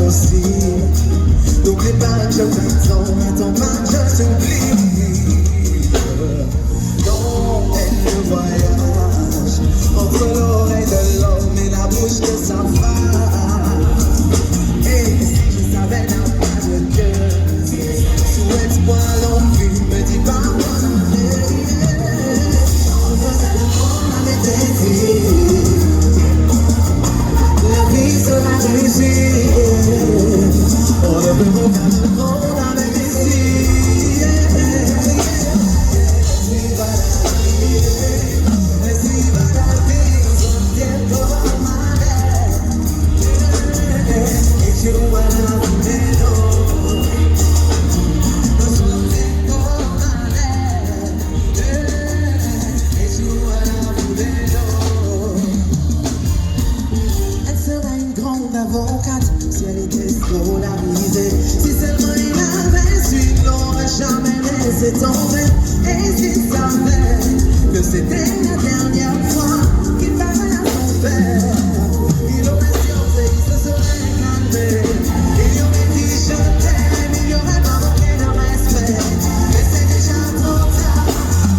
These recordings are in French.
aussi. N'oublie pas que je t'attends, attends pas que je t'oublie. Non, elle le voyage entre l'oreille de l'homme et la bouche de sa femme. Et si je savais n'a pas de cœur, souhaite-moi l'envie, me dis pas moi. On faisait le monde avec des vies. La vie sera réussie. On ne peut pas faire le monde avec des filles. Viva la vie, viva la vie, son tiempo amaré. Et tu vas la primero. Nuestro tiempo amaré. Et tu vas la primero. Elle sera une grande avocate si elle était scolarisée. Si seulement il avait su, il n'aurait jamais laissé tomber. Et s'il savait que c'était la dernière fois qu'il parlait à son père, il aurait surpris, il se serait calmé. Il y aurait dit je t'aime, il y aurait pas manqué de respect. Mais c'est déjà trop tard,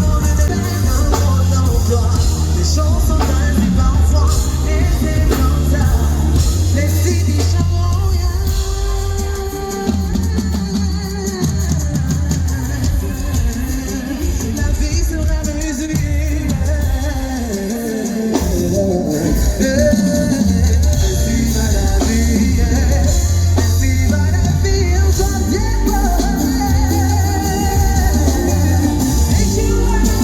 on ne devait qu'un mot d'emploi. Les choses sont ainsi parfois, et c'est comme ça. Les signes changeront rien. La vie sera résumée. Viva la vie, viva la vie, on s'en vient pas. Et tu vas la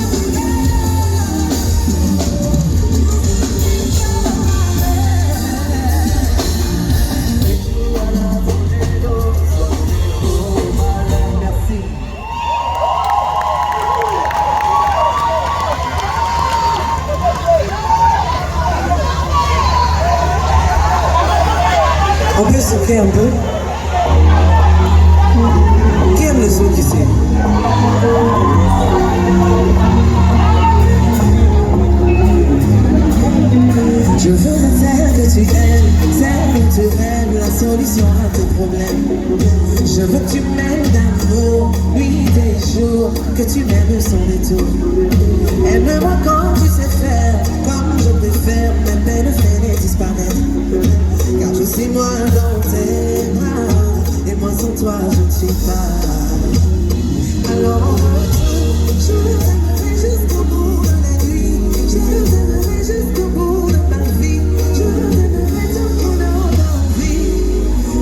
merci. On peut souffler un peu. Qui aime le souk ici? Je voudrais faire que tu aimes, celle que tu aimes, la solution à tes problèmes. Je veux que tu m'aimes d'amour, nuit et jour, que tu m'aimes sans détour. Aime-moi quand tu sais faire, comme je préfère, même peine fait disparaître. Car je suis moi dans tes bras, et moi sans toi je ne suis pas. Alors je t'aimerai jusqu'au bout de la nuit, je t'aimerai jusqu'au bout de ma vie, je t'aimerai tant qu'on a envie,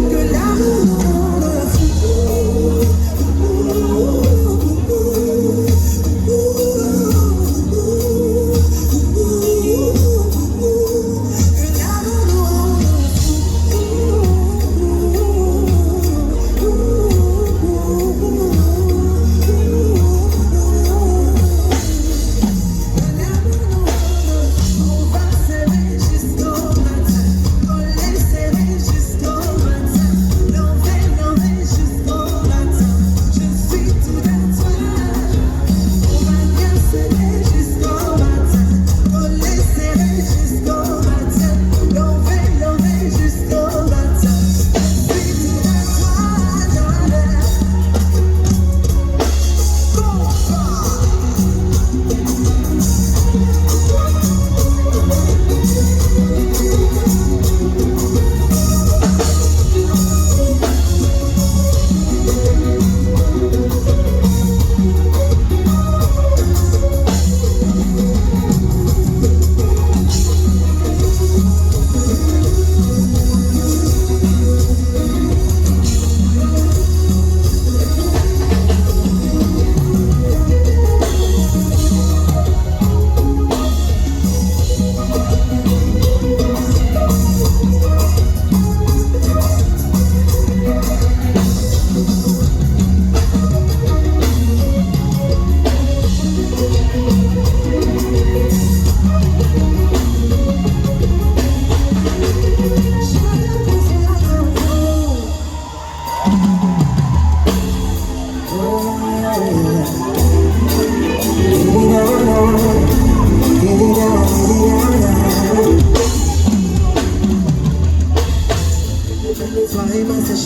que l'amour nous rende fou.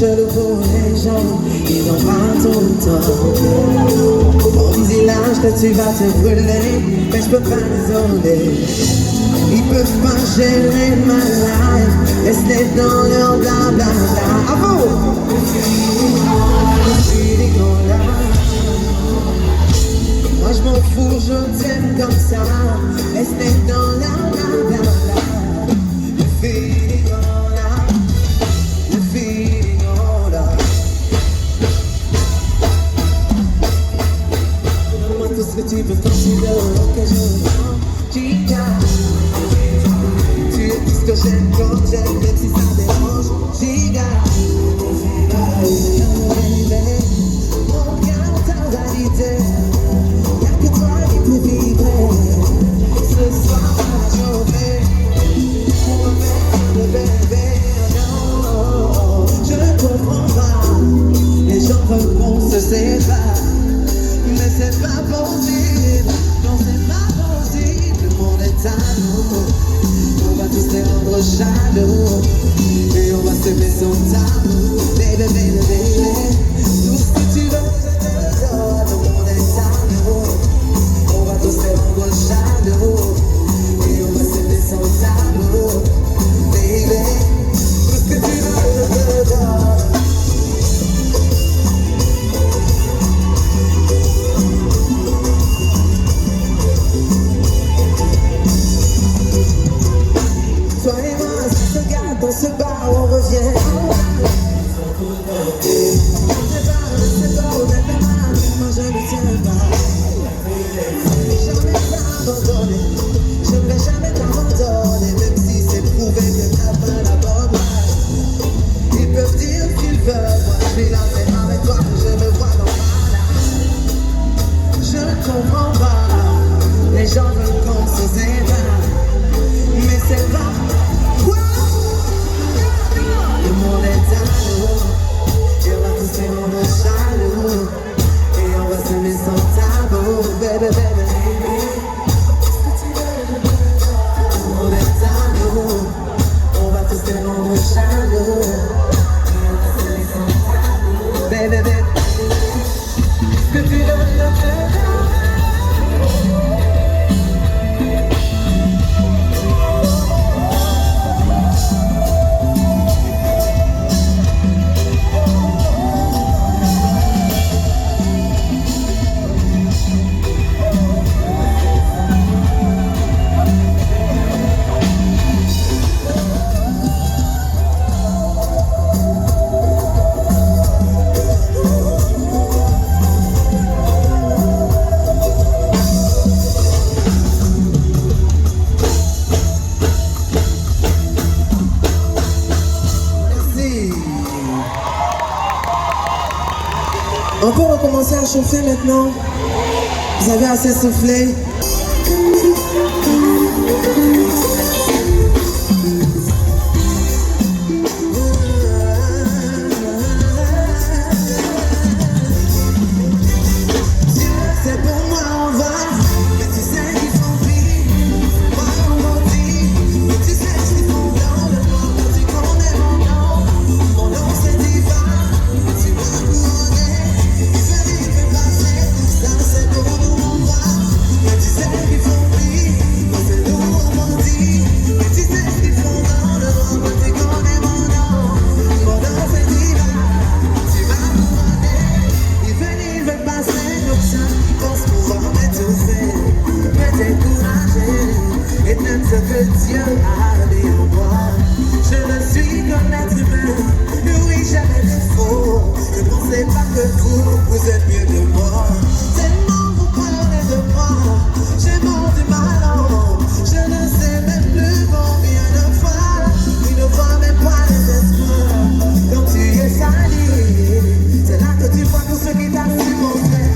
chelou pour les gens qui n'ont pas ton temps. On me dit l'âge que tu vas te brûler, mais je peux pas l'isoler. Ils peuvent pas gérer ma life, rester dans leur blablabla. À vous! Moi je m'en fous, je t'aime comme ça, rester dans leur blablabla. Le feeling on a, le feeling on a. Donne-moi tout ce que tu peux considérer que je ressens, chica. Tu es tout ce que j'aime quand j'aime, même si ça dérange, chica. Mon cœur t'a validé, y'a que toi qui peux vibrer. Ce soir à la journée, on va mettre le bébé. Non, je ne comprends pas, les gens veulent qu'on se sépare, mais c'est pas possible, non c'est pas possible. Le monde est à nous, on va tous les rendre jaloux, et on va s'aimer son tabou. Baby, baby, baby, tout ce que tu veux, je te donne. Le monde est à nous, on va tous les rendre jaloux, et on va s'aimer son tabou. Baby, tout ce que tu veux, je te donne. Toi et moi, si on se garde dans ce bar, on revient. C'est pas honnête, moi je ne tiens pas. Jamais t'abandonner, je ne vais jamais t'abandonner, même si c'est prouvé que t'as pas la bonne place. Ils peuvent dire ce qu'ils veulent, moi je suis là, c'est avec toi que je me vois dans ma life. Je ne comprends pas, les gens veulent qu'on se sépare, mais c'est pas quoi. Le monde est à nous, et on va tous les rendre jaloux, et on va s'aimer sans tabou. Baby, baby, baby, le monde est à nous, on va tous les rendre jaloux, et on va s'aimer sans tabou. Baby, baby, ce que tu veux, je te donne. On peut recommencer à chauffer maintenant. Vous avez assez soufflé. C'est pour moi on va, mais tu sais qu'ils font pire. Moi on m'en dit, mais tu sais qu'ils font dans le monde. Tu connais mon nom, mon nom c'est Diva. Tu m'as couronné, il fait passer tout ça, c'est pour nous on va. Mais tu sais qu'ils font pire, moi c'est nous on m'en dit. Mais tu sais qu'ils font dans le monde, tu connais mon nom, mon nom c'est Diva. Tu m'as couronné, il veut passer comme ça. Pense pouvoir m'étouffer, me décourager, et même ce que Dieu a mis en moi. Je ne suis qu'un être humain, oui j'avais des défauts. Ne pensez pas que vous êtes mieux que moi. Tellement vous parlez de moi, j'ai mordu ma langue. Je ne sais même plus combien de fois, il ne voit même pas les espoirs. Quand tu es sali, c'est là que tu vois tout ce qui t'a su montrer.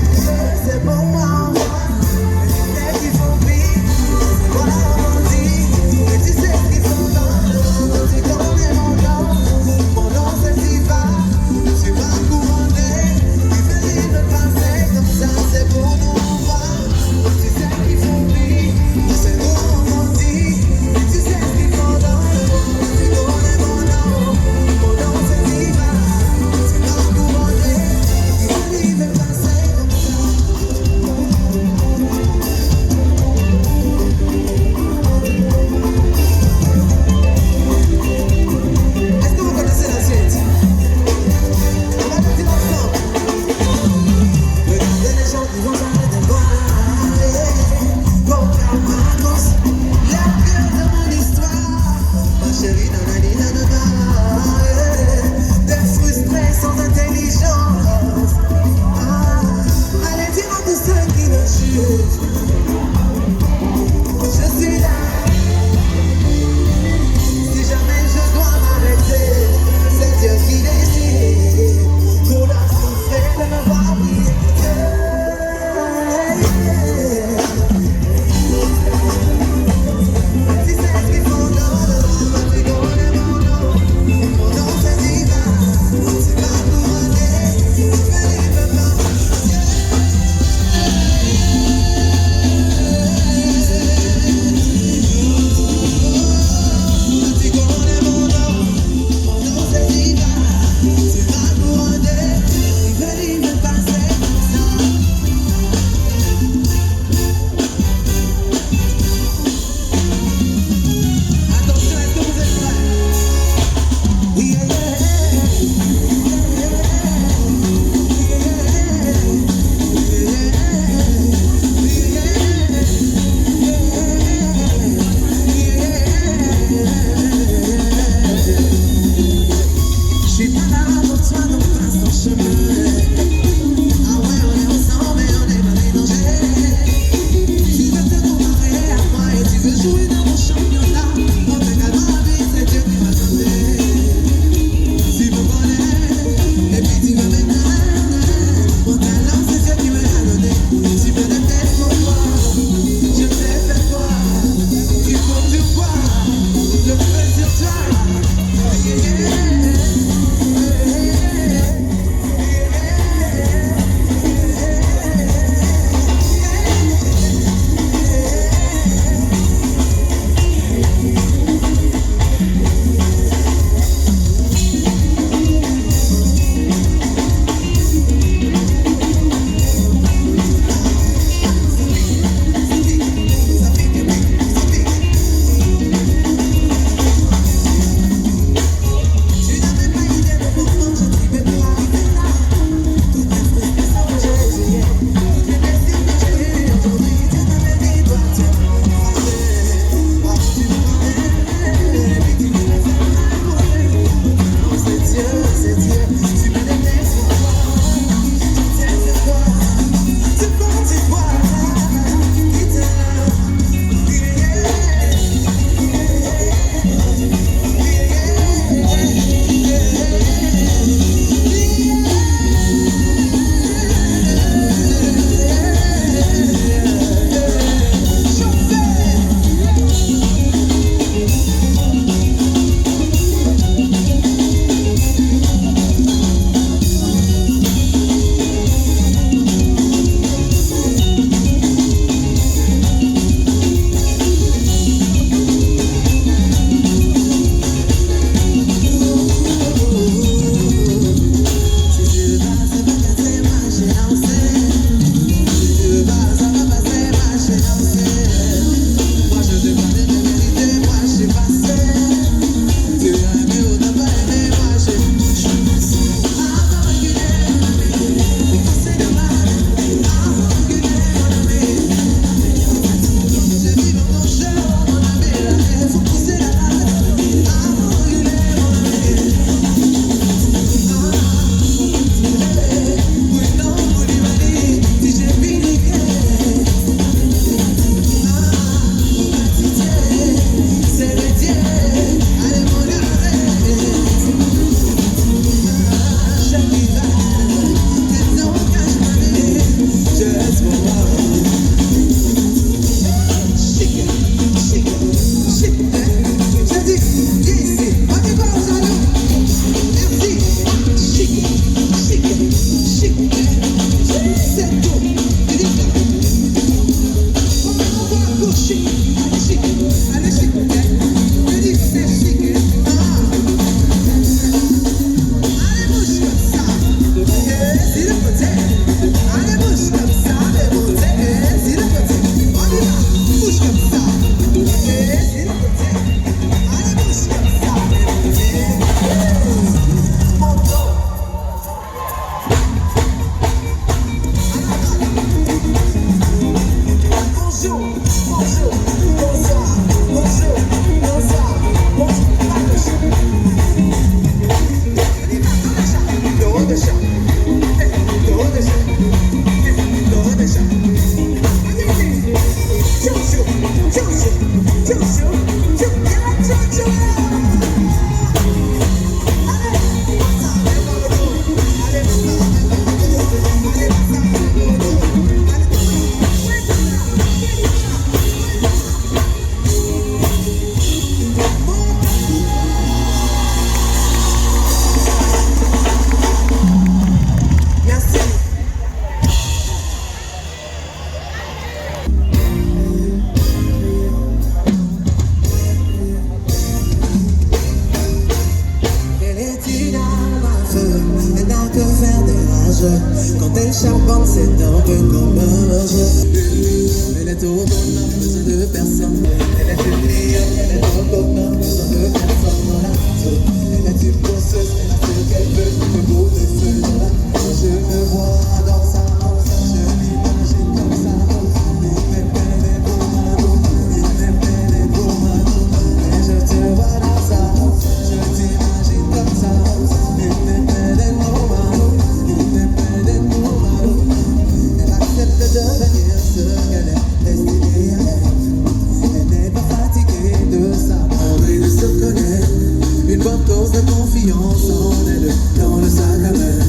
C'est pour moi, mais tu sais qu'ils font pire. C'est moi on dit, mais tu sais Quand elle charbonne, c'est un peu comme un jeu. Elle est autonome, besoin de personne. Elle est une lionne, elle est autonome, besoin de personne dans la zone. Elle est une bosseuse, elle a ce qu'elle veut, le beau de feu dans la zone. Je me vois dans sa rose, je m'imagine comme ça. Il est belle et beau mano, il est belle et beau mano. Et je te vois dans sa rose, je t'imagine comme ça. Il est belle et beau mano. Elle accepte de devenir ce qu'elle est destinée à être. Elle n'est pas fatiguée de s'apprendre et de se connaître. Une bonne dose de confiance en elle dans le sac à main.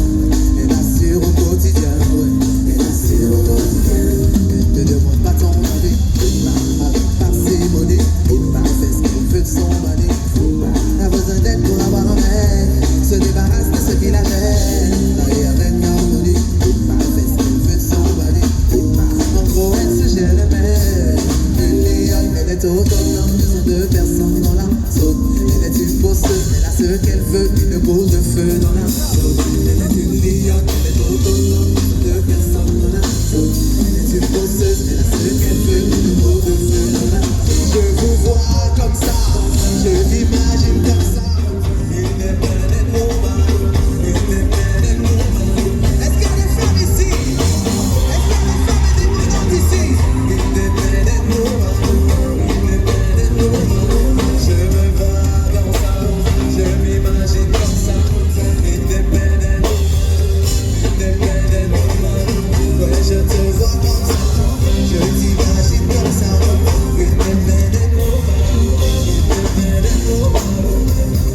Elle assure au quotidien, ouais, elle assure au quotidien. Elle te demande pas ton avis, avec parcimonie. Elle fait ce qu'elle veut de son mari. Elle a besoin d'aide pour avoir un mec. Se débarrasse de ce qui la gêne. Travailler avec harmonie. Elle fait ce qu'elle veut de son mari. En gros, elle se gère le mec. Une lionne, elle est autonome, besoin de personne dans la zone. Elle est une bosseuse, elle a ce qu'elle veut, une boule de feu dans la zone. Elle est une lionne, elle est autonome, besoin de personne dans la zone. Elle est une bosseuse, elle a ce qu'elle veut, une boule de feu dans la zone. Je vous vois comme ça, je m'imagine comme ça. Une éternelle woman, une éternelle woman. Est-ce qu'il y a des femmes ici? Est-ce qu'il y a des femmes indépendantes ici? Une éternelle woman, une éternelle woman. Je me vois dans ça, je m'imagine comme ça. Une éternelle woman, ouais, je te vois comme ça. Je t'imagine comme ça. Une éternelle woman.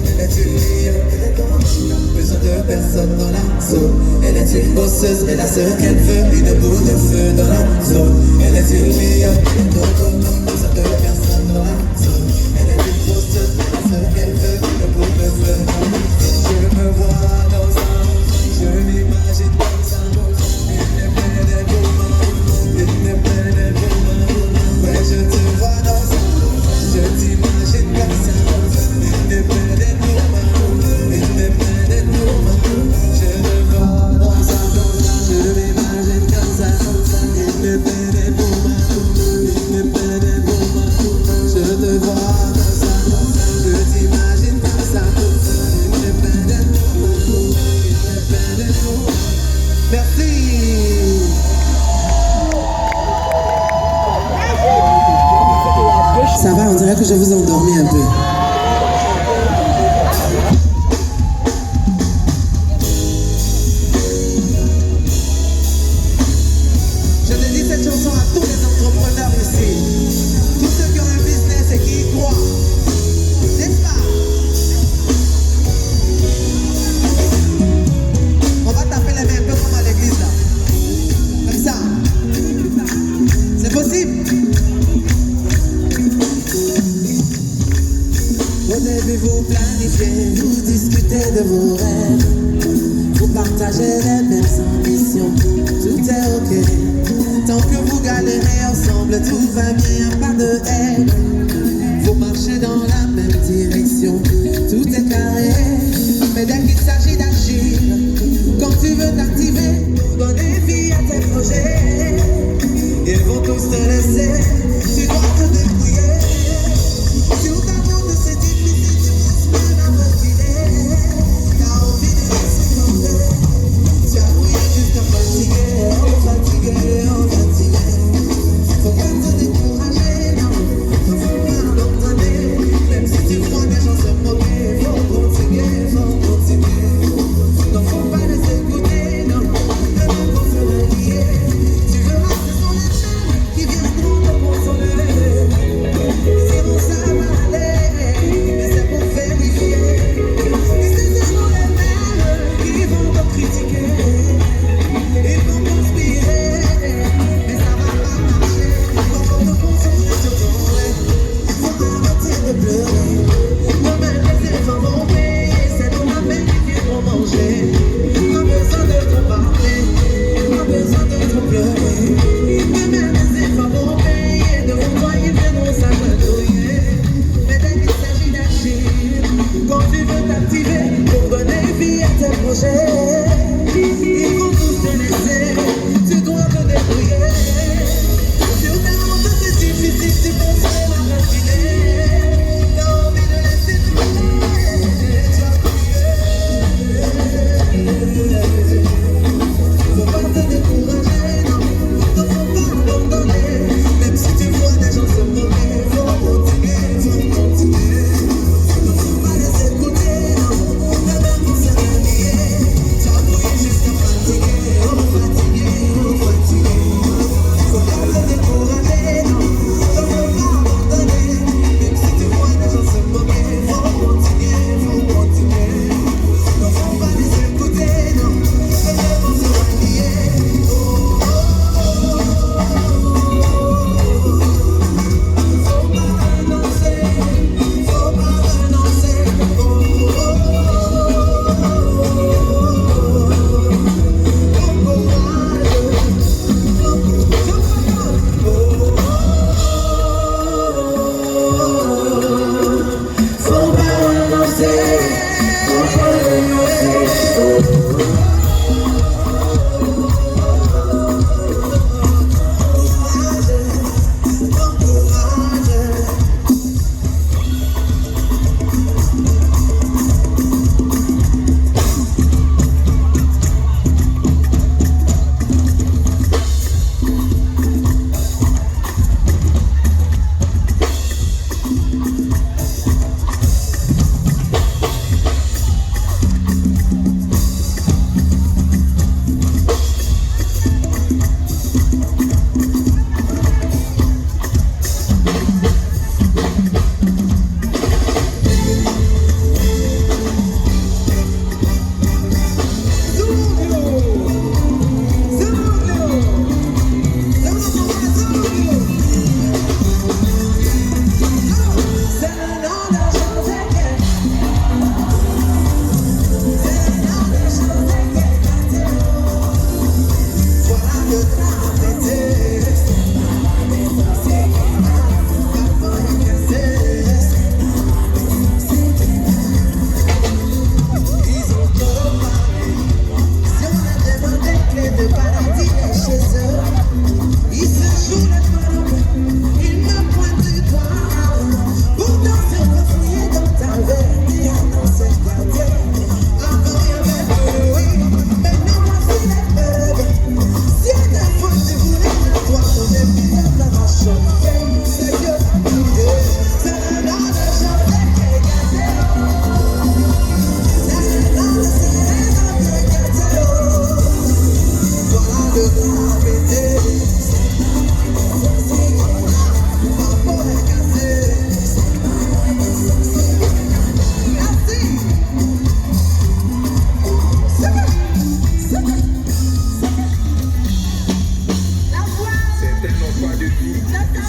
Elle est une lionne, elle est autonome, besoin de personne dans la zone. Elle est une bosseuse, elle a ce qu'elle veut, une boule de feu dans la zone. Elle est une lionne, elle est autonome, besoin de personne dans la zone. Elle est une bosseuse, elle a ce qu'elle veut, une boule de feu dans la zone. Je me vois dans ça, je m'imagine comme ça. Une belle woman, une belle woman. Ouais, je te vois dans ça, je t'imagine comme ça. Une belle woman, une belle woman. Je me vois dans ça, je m'imagine comme ça. Une belle woman, une belle woman. Je te vois dans ça, je t'imagine comme ça. Une belle woman, une belle woman. Merci. Ça va, on dirait que je vous ai endormi un peu. Je dédie cette chanson à tous les entrepreneurs ici. Tous ceux qui ont un business et qui y croient. N'est-ce pas? On va taper les mains un peu comme à l'église là. Comme ça. C'est possible? Au début vous planifiez, vous discutez de vos rêves. Vous partagez les mêmes ambitions, tout est ok. Tant que vous galérez ensemble, tout va bien, pas de haine. Vous marchez dans la même direction, tout est carré. Mais dès qu'il s'agit d'agir, quand tu veux t'activer, pour donner vie à tes projets, ils vont tous te laisser, tu dois te débrouiller. Sur ta route, c'est difficile, tu penses même à reculer. T'as envie de laisser tomber, tu as brouillé jusqu'à fatiguer, oh fatigué, oh fatigué. Faut pas te décourager, non.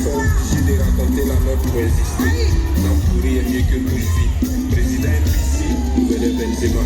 sont obligés de raconter la meuf pour exister. L'enfouri est mieux que Bougie. Président NPC, nouvelle Benzema.